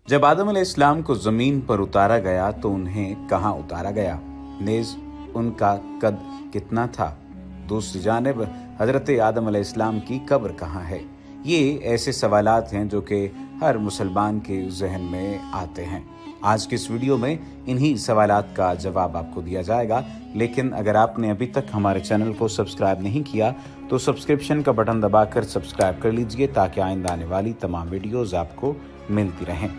जब आदम अलैहिस्सलाम को जमीन पर उतारा गया तो उन्हें कहाँ उतारा गया, नेज उनका कद कितना था। दूसरी जानिब हजरत आदम अलैहिस्सलाम की कब्र कहाँ है। ये ऐसे सवालात हैं जो कि हर मुसलमान के जहन में आते हैं। आज के इस वीडियो में इन्हीं सवालात का जवाब आपको दिया जाएगा। लेकिन अगर आपने अभी तक हमारे चैनल को सब्सक्राइब नहीं किया तो सब्सक्रिप्शन का बटन दबाकर सब्सक्राइब कर लीजिए ताकि आइंदा आने वाली तमाम वीडियोस आपको मिलती रहें।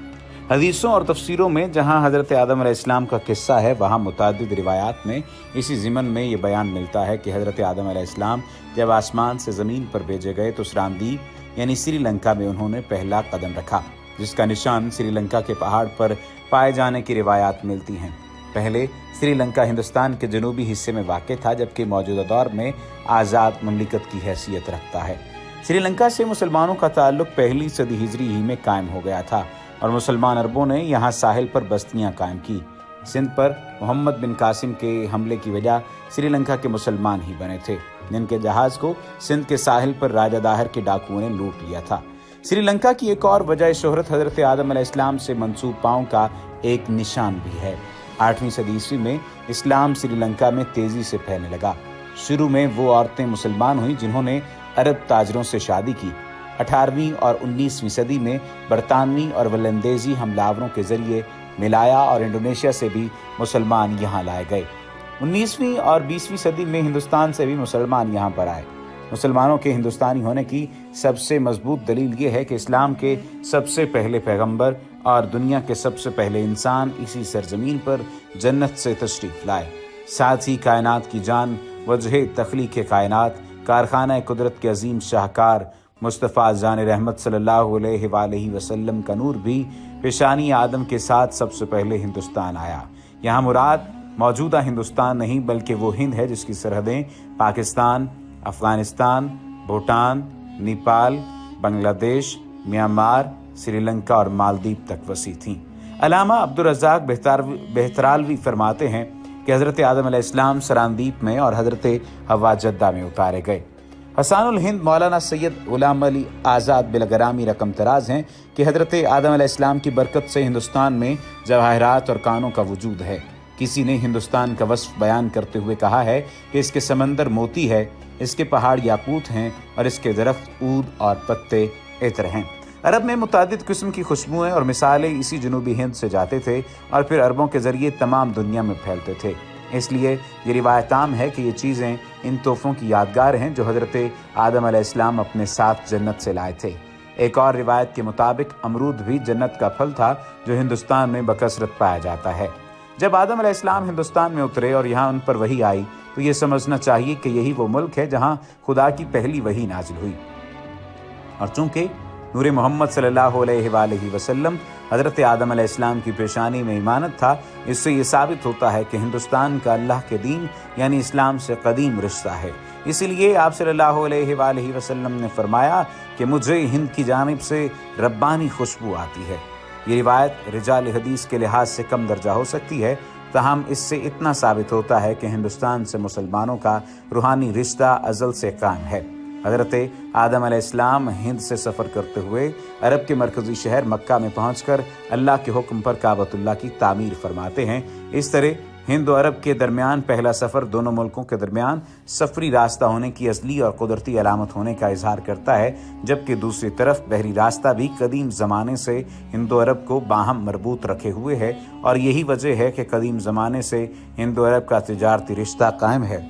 हदीसों और तफसीरों में जहां हज़रत आदम अलैहिस्सलाम का किस्सा है, वहां मुताद्दिद रिवायात में इसी ज़िमन में ये बयान मिलता है कि हज़रत आदम अलैहिस्सलाम जब आसमान से ज़मीन पर भेजे गए तो सरांदीप यानी श्रीलंका में उन्होंने पहला कदम रखा, जिसका निशान श्रीलंका के पहाड़ पर पाए जाने की रिवायात मिलती हैं। पहले श्रीलंका हिंदुस्तान के जनूबी हिस्से में वाक़ था, जबकि मौजूदा दौर में आज़ाद ममलिकत की हैसियत रखता है। श्रीलंका से मुसलमानों का ताल्लुक पहली सदी हिजरी ही में कायम हो गया था और मुसलमान अरबों ने यहाँ साहिल पर बस्तियाँ कायम की। सिंध पर मोहम्मद बिन कासिम के हमले की वजह श्रीलंका के मुसलमान ही बने थे, जिनके जहाज को सिंध के साहिल पर राजा दाहिर के डाकुओं ने लूट लिया था। श्रीलंका की एक और वजह शोहरत हजरत आदम अलैहिस्सलाम से मंसूब पाँव का एक निशान भी है। 8वीं सदी ईस्वी में इस्लाम श्रीलंका में तेजी से फैलने लगा। शुरू में वो औरतें मुसलमान हुई जिन्होंने अरब ताजरों से शादी की। 18वीं और 19वीं सदी में बरतानवी और वलंदेजी हमलावरों के जरिए मिलाया और इंडोनेशिया से भी मुसलमान यहाँ लाए गए। 19वीं और 20वीं सदी में हिंदुस्तान से भी मुसलमान यहाँ पर आए। मुसलमानों के हिंदुस्तानी होने की सबसे मजबूत दलील ये है कि इस्लाम के सबसे पहले पैगंबर और दुनिया के सबसे पहले इंसान इसी सरजमीन पर जन्नत से तशरीफ लाए। साथ ही कायनात की जान, वजह तख्लीक कायनात, कारखाना कुदरत के अजीम शाहकार मुस्तफ़ा जान रहमत सल्लल्लाहु अलैहि वसल्लम का नूर भी पेशानी आदम के साथ सबसे पहले हिंदुस्तान आया। यहाँ मुराद मौजूदा हिंदुस्तान नहीं बल्कि वो हिंद है जिसकी सरहदें पाकिस्तान, अफगानिस्तान, भूटान, नेपाल, बांग्लादेश, म्यांमार, श्रीलंका और मालदीव तक वसी थीं। अल्लामा अब्दुर रज़्ज़ाक बेहतरालवी फरमाते हैं कि हज़रत आदम अलैहिस्सलाम सरांदीप में और हज़रत हवा जद्दा में उतारे गए। हसानुल हिंद मौलाना सैयद गुलाम अली आज़ाद बिलगरामी रकम तराज हैं कि हज़रत आदम अलैहिस्सलाम की बरकत से हिंदुस्तान में जवाहरात और कानों का वजूद है। किसी ने हिंदुस्तान का वस्फ बयान करते हुए कहा है कि इसके समंदर मोती है, इसके पहाड़ याकूत हैं और इसके दरख्त ऊद और पत्ते इत्र हैं। अरब में मुतादिद किस्म की खुशबुएं और मिसालें इसी जनूबी हिंद से जाते थे और फिर अरबों के जरिए तमाम दुनिया में फैलते थे। इसलिए ये रिवायत आम है कि ये चीज़ें इन तोहफ़ों की यादगार हैं जो हज़रत आदम अलैहिस्सलाम अपने साथ जन्नत से लाए थे। एक और रिवायत के मुताबिक अमरूद भी जन्नत का फल था जो हिंदुस्तान में बकसरत पाया जाता है। जब आदम अलैहिस्सलाम हिंदुस्तान में उतरे और यहाँ उन पर वही आई तो ये समझना चाहिए कि यही वो मुल्क है जहाँ खुदा की पहली वही नाजिल हुई। और चूँकि नूर मोहम्मद सल्लल्लाहु अलैहि वसल्लम हज़रत आदम अलैहिस्सलाम की पेशानी में इमानत था, इससे ये साबित होता है कि हिंदुस्तान का अल्लाह के दीन यानी इस्लाम से कदीम रिश्ता है। इसीलिए आप सल्लल्लाहु अलैहि वसल्लम ने फरमाया कि मुझे हिंद की जानिब से रब्बानी खुशबू आती है। ये रिवायत रिजाल हदीस के लिहाज से कम दर्जा हो सकती है, ताहम इससे इतना साबित होता है कि हिंदुस्तान से मुसलमानों का रूहानी रिश्ता अज़ल से कायम है। हज़रत आदम अलैहिस्सलाम हिंद से सफ़र करते हुए अरब के मरकज़ी शहर मक्का में पहुंचकर अल्लाह के हुक्म पर काबतुल्लाह की तामीर फरमाते हैं। इस तरह हिंद और अरब के दरमियान पहला सफ़र दोनों मुल्कों के दरमियान सफरी रास्ता होने की असली और कुदरती अलामत होने का इजहार करता है, जबकि दूसरी तरफ बहरी रास्ता भी कदीम ज़माने से हिंदो अरब को बाहम मरबूत रखे हुए है और यही वजह है कि कदीम ज़माने से हिंदो अरब का तिजारती रिश्ता कायम है।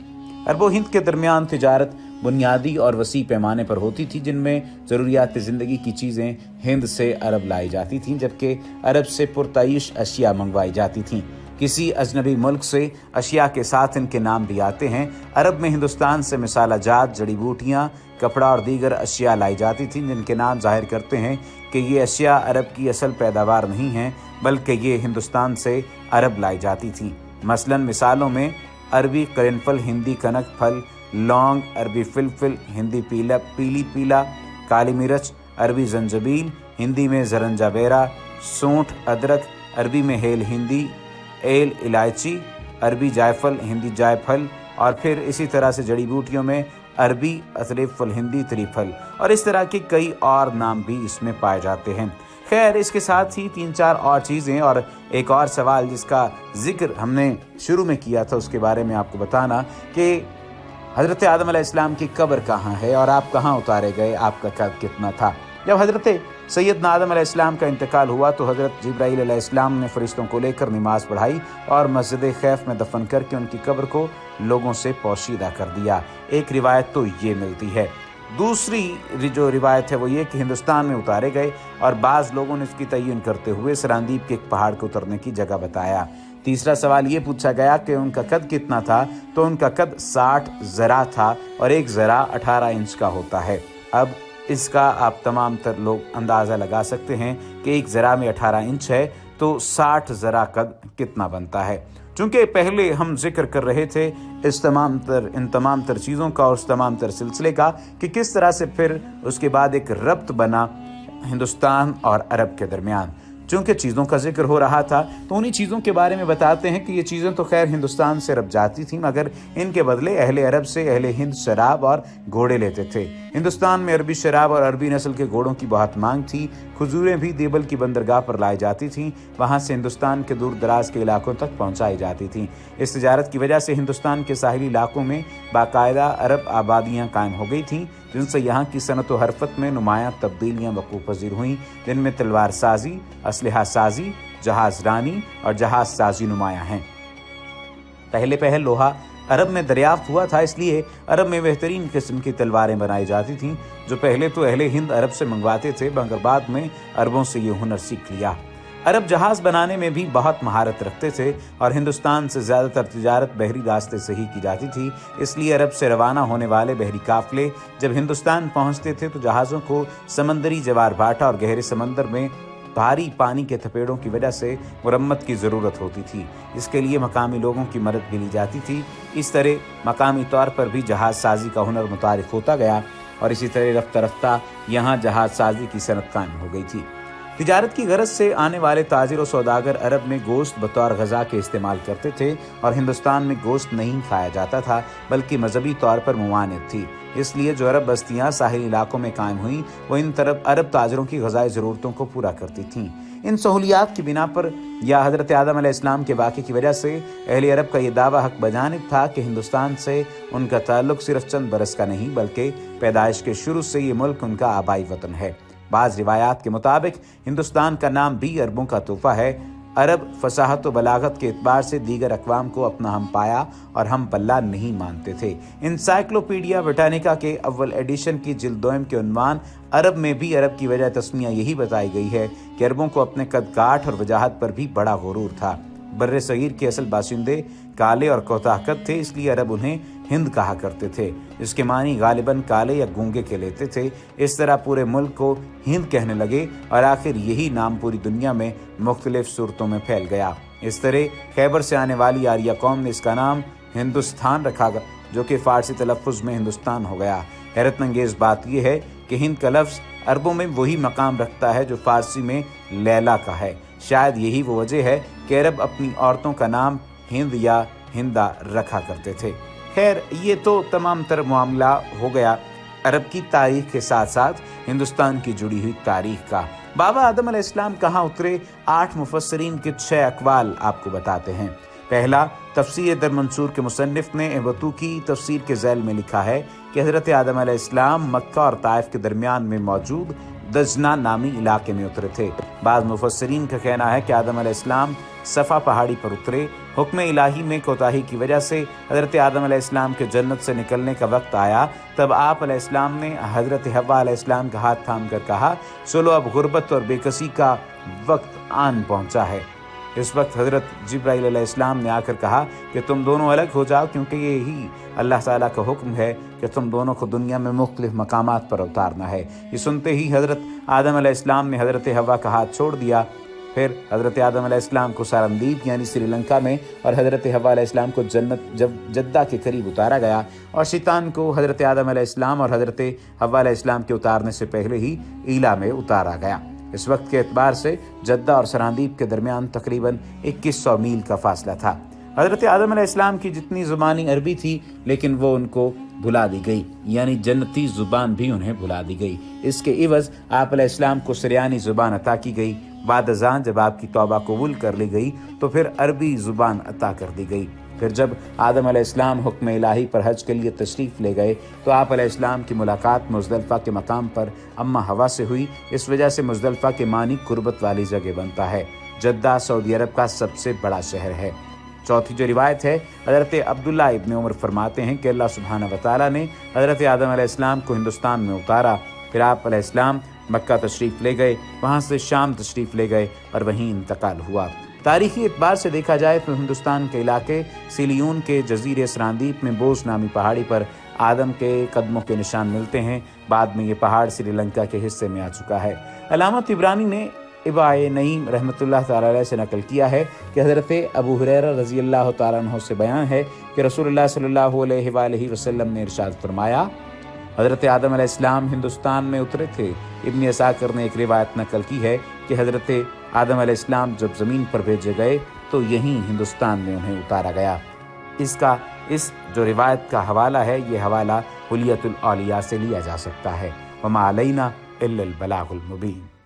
अरबो हिंद के दरमियान तिजारत बुनियादी और वसी पैमाने पर होती थी, जिनमें ज़रूरियात ज़िंदगी की चीज़ें हिंद से अरब लाई जाती थीं, जबकि अरब से पुरताइश अशिया मंगवाई जाती थीं। किसी अजनबी मुल्क से अशिया के साथ इनके नाम भी आते हैं। अरब में हिंदुस्तान से मिसाला जात, जड़ी बूटियाँ, कपड़ा और दीगर अशिया लाई जाती थीं, जिनके नाम जाहिर करते हैं कि ये अशिया अरब की असल पैदावार नहीं हैं बल्कि ये हिंदुस्तान से अरब लाई जाती थीं। मसलन मिसालों में अरबी करेनफल, हिंदी कनक फल, लौंग, अरबी फिलफिल, हिंदी पीली पीला, काली मिर्च, अरबी जंजबील, हिंदी में जरंजा बेरा, सूंठ, अदरक, अरबी में हेल, हिंदी एल इलायची, अरबी जायफल, हिंदी जायफल और फिर इसी तरह से जड़ी बूटियों में अरबी अतरेफल, हिंदी त्रिफल और इस तरह के कई और नाम भी इसमें पाए जाते हैं। खैर, इसके साथ ही 3-4 और चीज़ें और एक और सवाल जिसका जिक्र हमने शुरू में किया था, उसके बारे में आपको बताना कि हज़रत आदम अलैहिस्सलाम की कब्र कहाँ है और आप कहाँ उतारे गए, आपका कद कितना था। जब हज़रत सैयदना आदम अलैहिस्सलाम का इंतकाल हुआ तो हज़रत जिब्राईल अलैहिस्सलाम ने फ़रिश्तों को लेकर नमाज़ पढ़ाई और मस्जिद खैफ में दफन करके उनकी कब्र को लोगों से पोशीदा कर दिया। एक रिवायत तो ये मिलती है। दूसरी जो रिवायत है वो ये कि हिंदुस्तान में उतारे गए और बाज़ लोगों ने इसकी तय्यन करते हुए सरांदीप के एक पहाड़ को उतरने की जगह बताया। तीसरा सवाल ये पूछा गया कि उनका कद कितना था, तो उनका कद 60 ज़रा था और 1 ज़रा 18 इंच का होता है। अब इसका आप तमाम तर लोग अंदाज़ा लगा सकते हैं कि 1 ज़रा में 18 इंच है तो 60 ज़रा कद कितना बनता है। चूँकि पहले हम जिक्र कर रहे थे इन तमाम तर चीज़ों का और उस तमाम तर सिलसिले का कि किस तरह से फिर उसके बाद एक रब्त बना हिंदुस्तान और अरब के दरमियान। चूँकि चीज़ों का जिक्र हो रहा था तो उन्हीं चीज़ों के बारे में बताते हैं कि ये चीज़ें तो खैर हिंदुस्तान से अरब जाती थीं, मगर इनके बदले अहले अरब से अहले हिंद शराब और घोड़े लेते थे। हिंदुस्तान में अरबी शराब और अरबी नस्ल के घोड़ों की बहुत मांग थी। खजूरें भी देवल की बंदरगाह पर लाई जाती थीं, वहाँ से हिंदुस्तान के दूर दराज के इलाकों तक पहुँचाई जाती थीं। इस तिजारत की वजह से हिंदुस्तान के साहिली इलाकों में बाकायदा अरब आबादियाँ कायम हो गई थीं, जिनसे यहाँ की सनत व हरफत में नुमायाँ तब्दीलियाँ वक़ूफ़ पज़ीर हुईं, जिनमें तलवार साजी, असलहा साजी, जहाज़ रानी और जहाज़ साजी नुमायाँ हैं। पहले लोहा अरब में दरियाफ्त हुआ था, इसलिए अरब में बेहतरीन किस्म की तलवारें बनाई जाती थीं, जो पहले तो अहले हिंद अरब से मंगवाते थे, मगर बाद में अरबों से ये हुनर सीख लिया। अरब जहाज़ बनाने में भी बहुत महारत रखते थे और हिंदुस्तान से ज़्यादातर तिजारत बहरी रास्ते से ही की जाती थी। इसलिए अरब से रवाना होने वाले बहरी काफ़िले जब हिंदुस्तान पहुंचते थे तो जहाज़ों को समंदरी जवार भाटा और गहरे समंदर में भारी पानी के थपेड़ों की वजह से मुरम्मत की ज़रूरत होती थी। इसके लिए मकामी लोगों की मदद भी ली जाती थी। इस तरह मकामी तौर पर भी जहाज़ साजी का हुनर मुतारिफ होता गया और इसी तरह रफ्ता रफ्ता यहाँ जहाज़ साजी की सनत कायम हो गई थी। तिजारत की गरज से आने वाले ताजिर और सौदागर अरब में गोश्त बतौर गज़ा के इस्तेमाल करते थे और हिंदुस्तान में गोश्त नहीं खाया जाता था, बल्कि मजहबी तौर पर मुमानित थी। इसलिए जो अरब बस्तियाँ साहिल इलाकों में कायम हुईं वो इन तरफ अरब ताजरों की ग़ज़ाई ज़रूरतों को पूरा करती थीं। इन सहूलियात की बिना पर या हज़रत आदम अलैहिस्सलाम के वाक़े की वजह से अहले अरब का ये दावा हक़ बजानिब था कि हिंदुस्तान से उनका ताल्लुक़ सिर्फ चंद बरस का नहीं, बल्कि पैदाइश के शुरू से ये मुल्क उनका आबाई वतन है। बाज़ रिवायात के मुताबिक हिंदुस्तान का नाम भी अरबों का तोहफ़ा है। अरब फसाहत व बलागत के एतबार से दीगर अक़वाम को अपना हम पाया और हम पल्ला नहीं मानते थे। इंसाइक्लोपीडिया ब्रिटानिका के अव्वल एडिशन की जिल्द 2 के उन्वान अरब में भी अरब की वजह तस्मिया यही बताई गई है कि अरबों को अपने कद काठ और वजाहत पर भी बड़ा गुरूर था। बर्रे सगीर के असल बाशिंदे काले और कोताहकद थे, इसलिए अरब उन्हें हिंद कहा करते थे। इसके मानी गालिबन काले या गूंगे के लेते थे। इस तरह पूरे मुल्क को हिंद कहने लगे और आखिर यही नाम पूरी दुनिया में मुख्तलिफ सूरतों में फैल गया। इस तरह खैबर से आने वाली आर्या कौम ने इसका नाम हिंदुस्तान रखा, जो कि फ़ारसी तलफ़्फ़ुज़ में हिंदुस्तान हो गया। हैरत अंगेज़ बात यह है कि हिंद का लफ्ज़ अरबों में वही मकाम रखता है जो फ़ारसी में लैला का है। शायद यही वो वजह है कि अरब अपनी औरतों का नाम हिंद या हिंदा रखा करते थे। खैर, ये तो तमाम तर मामला हो गया अरब की तारीख के साथ साथ हिंदुस्तान की जुड़ी हुई तारीख का। बाबा आदम अलैहिस्सलाम कहाँ उतरे, 8 मुफस्सिरीन के 6 अक़वाल आपको बताते हैं। पहला, तफसीर दर मंसूर के मुसन्निफ ने एबतू की तफसीर के ज़ैल में लिखा है कि हज़रत आदम अलैहिस्सलाम मक्का और ताइफ के दरमियान में मौजूद दजना नामी इलाके में उतरे थे। बाज़ मुफस्सिरीन का कहना है कि आदम अलैहिस्सलाम सफ़ा पहाड़ी पर उतरे। हुक्म इलाही में कोताही की वजह से हज़रत आदम अलैहिस्सलाम के जन्नत से निकलने का वक्त आया। तब आप अलैहिस्सलाम ने हज़रत हव्वा अलैहिस्सलाम का हाथ थाम कर कहा, चलो अब गुर्बत और बेकसी का वक्त आन पहुँचा है। इस वक्त हज़रत जिब्राईल अलैहिस्सलाम ने आकर कहा कि तुम दोनों अलग हो जाओ, क्योंकि यही अल्लाह ताला का हुक्म है कि तुम दोनों को दुनिया में मुख्तलिफ मकामात पर उतारना है। ये सुनते ही हज़रत आदम अलैहिस्सलाम ने हज़रत हव्वा का हाथ छोड़ दिया। फिर हज़रत आदम अलैहिस्सलाम को सारंदीप यानी श्रीलंका में और हज़रत हव्वा अलैहिस्सलाम को जद्दा के करीब उतारा गया और शैतान को हज़रत आदम अलैहिस्सलाम और हज़रत हव्वा अलैहिस्सलाम के उतारने से पहले ही ईला में उतारा गया। इस वक्त के एतबार से जद्दा और सरांदीप के दरमियान तकरीबन 2100 मील का फासला था। حضرت آدم علیہ السلام کی جتنی زبانی عربی تھی لیکن وہ ان کو بھلا دی گئی، یعنی جنتی زبان بھی انہیں بھلا دی گئی۔ اس کے عوض آپ علیہ السلام کو سریانی زبان عطا کی گئی۔ بعد ازاں جب آپ کی توبہ قبول کر لی گئی تو پھر عربی زبان عطا کر دی گئی۔ پھر جب آدم علیہ السلام حکم الہی پر حج کے لیے تشریف لے گئے تو آپ علیہ السلام کی ملاقات مزدلفہ کے مقام پر اما ہوا سے ہوئی۔ اس وجہ سے مزدلفہ کے معنی قربت والی جگہ بنتا ہے۔ جدہ سعودی عرب کا سب سے بڑا شہر ہے۔ چوتھی جو روایت ہے، حضرت عبداللہ ابن عمر فرماتے ہیں کہ اللہ سبحانہ وتعالیٰ نے حضرت آدم علیہ السلام کو ہندوستان میں اتارا، پھر آپ علیہ السلام مکہ تشریف لے گئے، وہاں سے شام تشریف لے گئے اور وہیں انتقال ہوا۔ تاریخی اعتبار سے دیکھا جائے تو ہندوستان کے علاقے سیلیون کے جزیرے سراندیپ میں بوز نامی پہاڑی پر آدم کے قدموں کے نشان ملتے ہیں۔ بعد میں یہ پہاڑ سری لنکا کے حصے میں آ چکا ہے۔ علامہ طبرانی نے ابائے نعیم رحمۃ اللہ تعالی علیہ سے نقل کیا ہے کہ حضرت ابو ہریرہ رضی اللہ تعالیٰ عنہ سے بیان ہے کہ رسول اللہ صلی اللہ علیہ وآلہ وسلم نے ارشاد فرمایا، حضرت آدم علیہ السلام ہندوستان میں اترے تھے۔ ابن عساکر نے ایک روایت نقل کی ہے کہ حضرت آدم علیہ السلام جب زمین پر بھیجے گئے تو یہیں ہندوستان میں انہیں اتارا گیا۔ اس جو روایت کا حوالہ ہے، یہ حوالہ حلیۃ الاولیاء سے لیا جا سکتا ہے۔ وما علینا الا البلاغ المبین۔